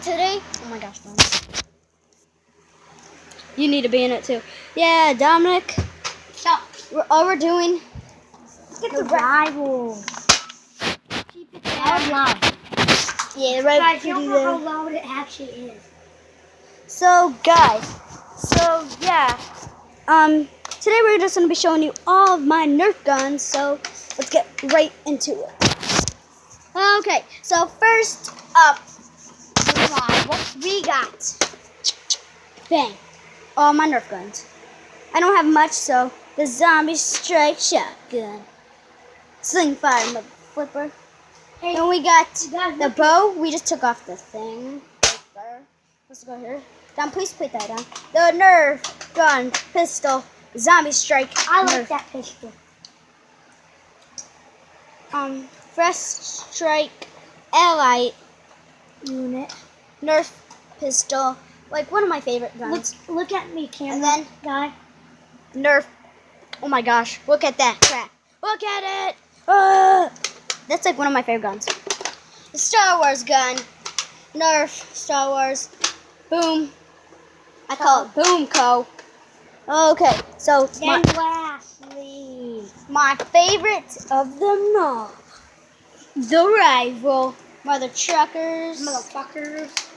today, oh my gosh, Mom. You need to be in it too. Yeah, Dominic. Stop. All we're doing. Get the rival. Keep it down loud. Yeah, right. Guys, you don't know how loud it actually is. So, guys. So, yeah. Today we're just gonna be showing you all of my Nerf guns. So, let's get right into it. Okay. So first up, what we got? Bang. All my Nerf guns. I don't have much, so the zombie strike shotgun, sling fire flipper. Hey, then we got the bow. We just took off the thing. Right there. Let's go here. Down, please put that down. The Nerf gun pistol, zombie strike. I like that pistol. Fresh strike, ally Unit. Nerf pistol. Like one of my favorite guns. Look at me, camera. And then guy. Nerf. Oh my gosh! Look at that crap! Look at it! That's like one of my favorite guns. The Star Wars gun. Nerf Star Wars. Boom. I call it Boom Co. Okay, so Then lastly, my favorite of them all, the rival, mother truckers. motherfuckers.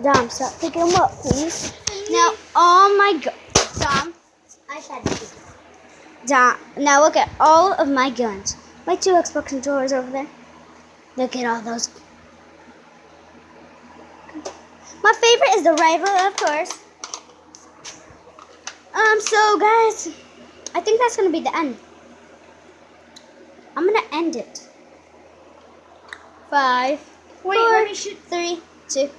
Dom, stop picking them up, please. Now, oh my God, Dom. I said it. Dom. Now look at all of my guns. My 2 Xbox controllers over there. Look at all those. My favorite is the rival, of course. So guys, I think that's gonna be the end. I'm gonna end it. 5, Wait, 4, let me shoot. 3, 2.